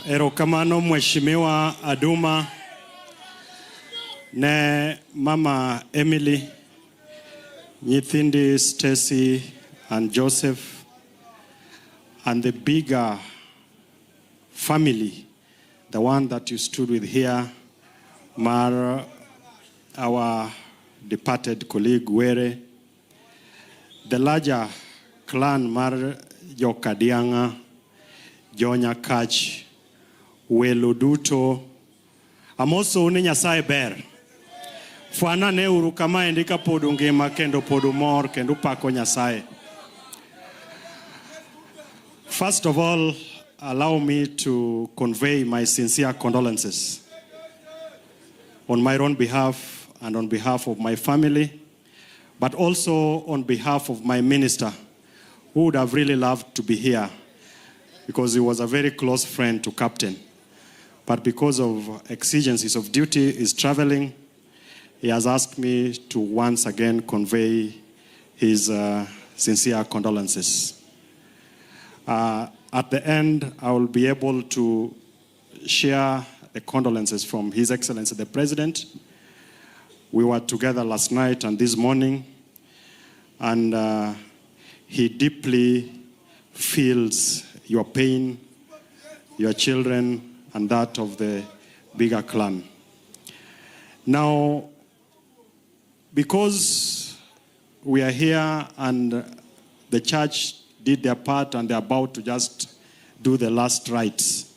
Erokamano Mheshimiwa Aduma, ne Mama Emily, Nyithindi Stacy and Joseph, and the bigger family, the one that you stood with here, Mar, our departed colleague Were, the larger clan Mar Jokadianga, Nyakach, Weluduto, I'm also Nyasaye Ber. Fwana ne urukama endika podungema kendo podumor kendo pako Nyasaye. First of all, allow me to convey my sincere condolences on my own behalf and on behalf of my family, but also on behalf of my minister, who would have really loved to be here because he was a very close friend to Captain. But because of exigencies of duty, he's traveling. He has asked me to once again convey his sincere condolences. At the end, I will be able to share the condolences from His Excellency the President. We were together last night and this morning, and he deeply feels your pain, your children, and that of the bigger clan. Now, because we are here and the church did their part and they're about to just do the last rites,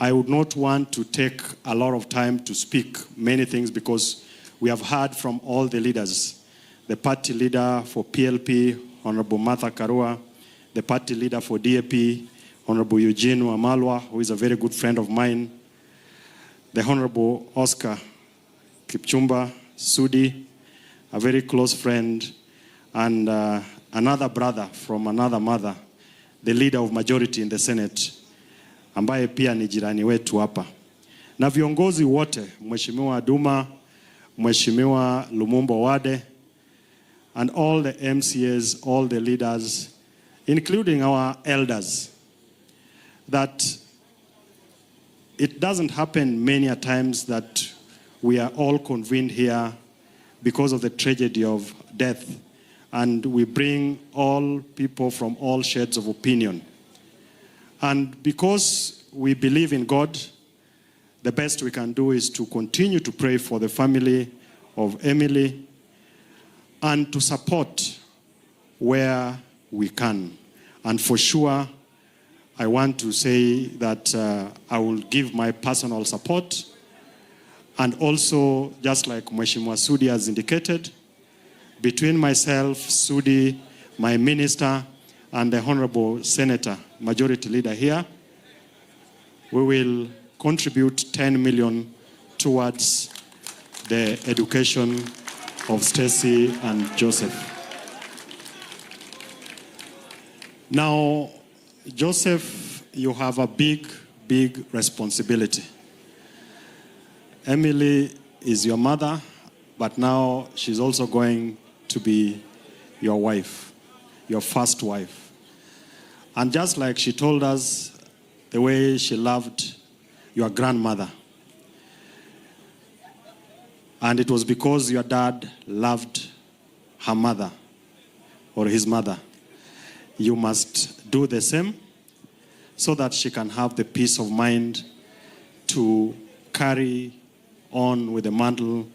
I would not want to take a lot of time to speak many things because we have heard from all the leaders. The party leader for PLP, Honorable Martha Karua, the party leader for DAP, Honorable Eugene Omollo, who is a very good friend of mine, the Honorable Oscar Kipchumba Sudi, a very close friend, and another brother from another mother, the leader of majority in the Senate, ambaye pia ni jirani wetu hapa. Na viongozi wote, Mheshimiwa Aduma, Mheshimiwa Lumumba Wade, and all the MCAs, all the leaders, including our elders, that it doesn't happen many a times that we are all convened here because of the tragedy of death, and we bring all people from all shades of opinion. And because we believe in God, the best we can do is to continue to pray for the family of Emily and to support where we can. And for sure, I want to say that I will give my personal support, and also, just like Mheshimiwa Sudi has indicated, between myself, Sudi, my minister, and the Honorable Senator, Majority Leader here, we will contribute 10 million towards the education of Stacy and Joseph. Now, Joseph, you have a big, big responsibility. Emily is your mother, but now she's also going to be your wife, your first wife. And just like she told us the way she loved your grandmother, and it was because your dad loved her mother or his mother, you must do the same so that she can have the peace of mind to carry on with the mantle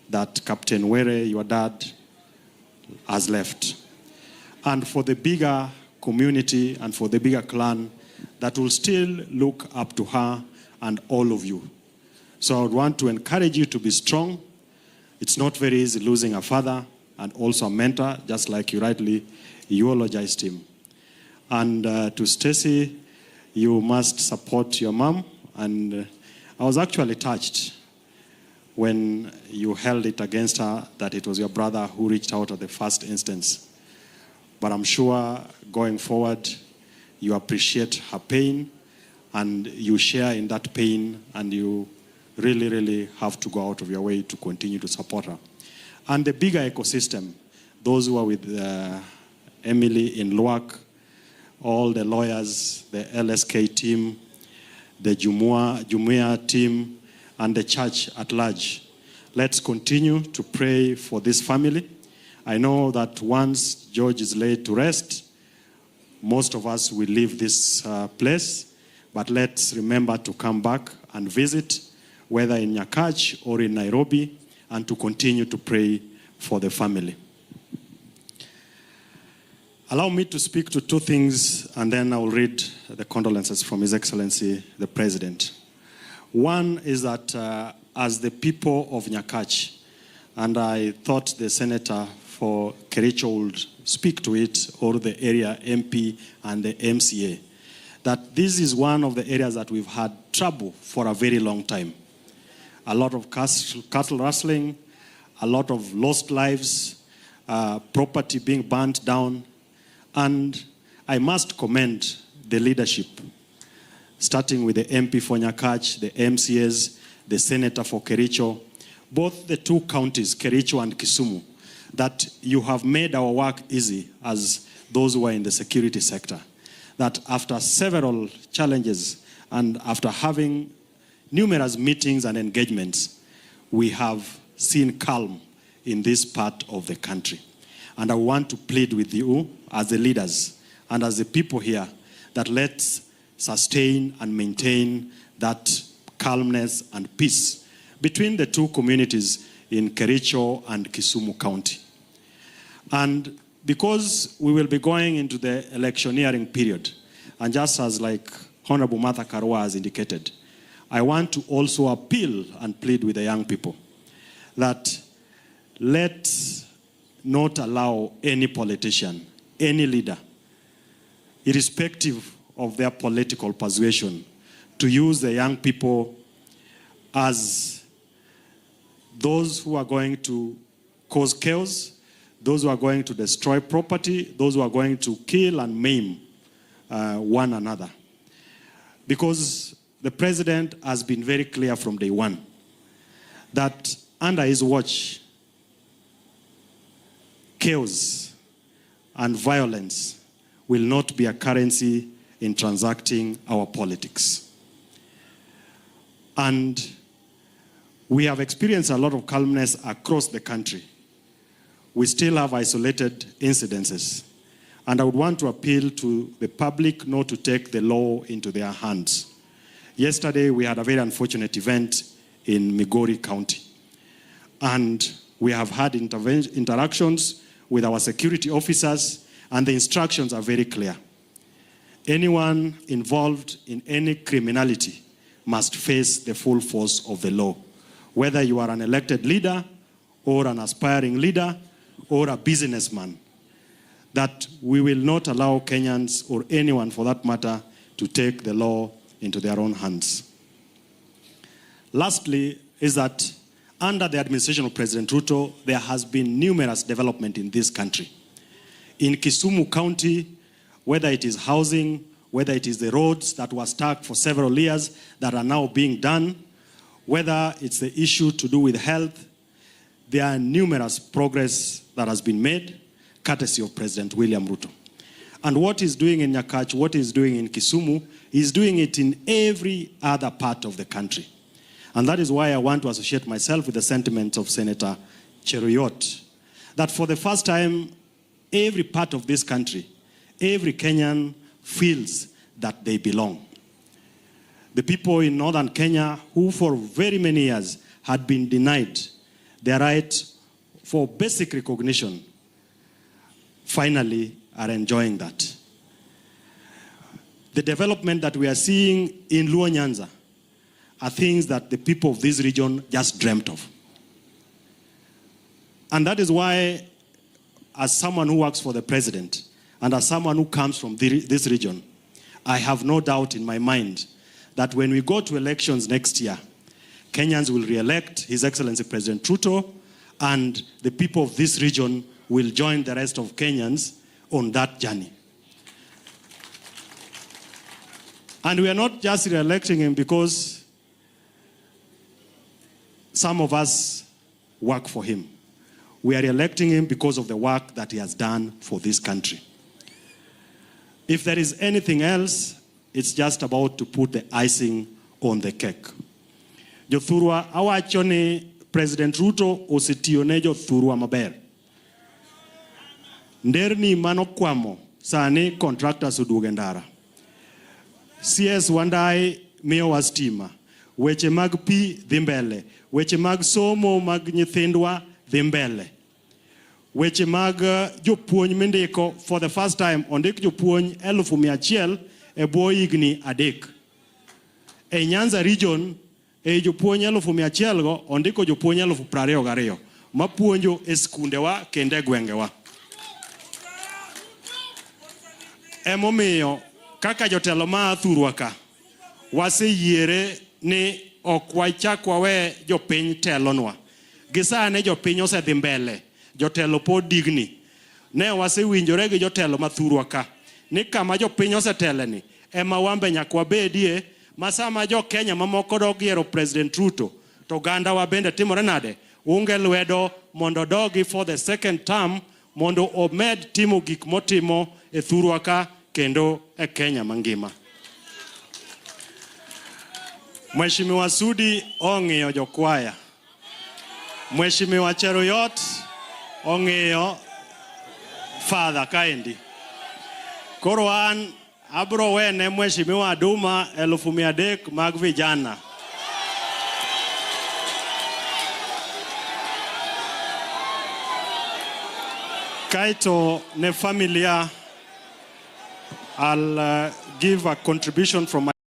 that Captain Were, your dad, has left. And for the bigger community and for the bigger clan that will still look up to her and all of you. So I would want to encourage you to be strong. It's not very easy losing a father and also a mentor, just like you rightly eulogized him. And to Stacy, you must support your mom. And I was actually touched when you held it against her that it was your brother who reached out at the first instance. But I'm sure going forward, you appreciate her pain and you share in that pain, and you really, really have to go out of your way to continue to support her. And the bigger ecosystem, those who are with Emily in Luak, all the lawyers, the LSK team, the Jumuiya team, and the church at large. Let's continue to pray for this family. I know that once George is laid to rest, most of us will leave this place, but let's remember to come back and visit, whether in Nyakach or in Nairobi, and to continue to pray for the family. Allow me to speak to two things, and then I will read the condolences from His Excellency, the President. One is that as the people of Nyakach, and I thought the Senator for Kericho would speak to it, or the area MP and the MCA, that this is one of the areas that we've had trouble for a very long time. A lot of cattle rustling, a lot of lost lives, property being burnt down. And I must commend the leadership, starting with the MP for Nyakach, the MCAs, the Senator for Kericho, both the two counties, Kericho and Kisumu, that you have made our work easy as those who are in the security sector. That after several challenges and after having numerous meetings and engagements, we have seen calm in this part of the country. And I want to plead with you as the leaders and as the people here that let's sustain and maintain that calmness and peace between the two communities in Kericho and Kisumu County. And because we will be going into the electioneering period, and just as like Honorable Martha Karua has indicated, I want to also appeal and plead with the young people that let's not allow any politician, any leader, irrespective of their political persuasion, to use the young people as those who are going to cause chaos, those who are going to destroy property, those who are going to kill and maim one another. Because the president has been very clear from day one that under his watch, chaos and violence will not be a currency in transacting our politics. And we have experienced a lot of calmness across the country. We still have isolated incidences. And I would want to appeal to the public not to take the law into their hands. Yesterday, we had a very unfortunate event in Migori County. And we have had interactions with our security officers, and the instructions are very clear. Anyone involved in any criminality must face the full force of the law, whether you are an elected leader or an aspiring leader or a businessman, that we will not allow Kenyans or anyone for that matter to take the law into their own hands. Lastly, is that under the administration of President Ruto, there has been numerous development in this country. In Kisumu County, whether it is housing, whether it is the roads that were stuck for several years that are now being done, whether it's the issue to do with health, there are numerous progress that has been made, courtesy of President William Ruto. And what he's doing in Nyakach, what he's doing in Kisumu, he's doing it in every other part of the country. And that is why I want to associate myself with the sentiments of Senator Cheruiyot, that for the first time, every part of this country, every Kenyan feels that they belong. The people in northern Kenya, who for very many years had been denied their right for basic recognition, finally are enjoying that. The development that we are seeing in Luo Nyanza are things that the people of this region just dreamt of. And that is why, as someone who works for the president, and as someone who comes from this region, I have no doubt in my mind that when we go to elections next year, Kenyans will re-elect His Excellency President Ruto, and the people of this region will join the rest of Kenyans on that journey. And we are not just re-electing him because some of us work for him. We are electing him because of the work that he has done for this country. If there is anything else, it's just about to put the icing on the cake. Jothurwa awacho ni President Ruto osetiyo ne jothurwa maber. Nderni manokwamo sani contractors oduogo ndara. CS Wandai miyowa stima, weche mag pi dhi mbele, weche mag somo mag nyithindwa dhi mbele. Weche mag jopuonj mindiko for the first time ondik jopuonj 1,100 e bwo higni 3. E Nyanza region e jopuonj 1,100 go ondiko jopuonj 22,000 mapuonjo e skundewa kendo e gwengewa. Emomiyo kaka jotelo ma Thurwa ka waseyiere ni ok wachak wawe jopiny telonwa. Gisane jopiny osedhi mbele, jotelo pod digni. Ne wasewinjore gi jotelo ma Thurwa ka ni kama jopiny oseteleni ema wambe nyaka wabedie, ma sama jo Kenya mamoko dok yiero President Ruto to ganda wa bende timore nade, unge lwedo mondo dogi for the second term mondo omed timo gik motimo e Thurwa ka kendo e Kenya mangima. Mheshimiwa Sudi ong'iyo jokwaya. Mheshimiwa Cheruiyot ong'iyo father kaendi. Koro an abro wene Mheshimiwa Aduma 300 mag vijana. Kaito ne familia, I'll give a contribution from my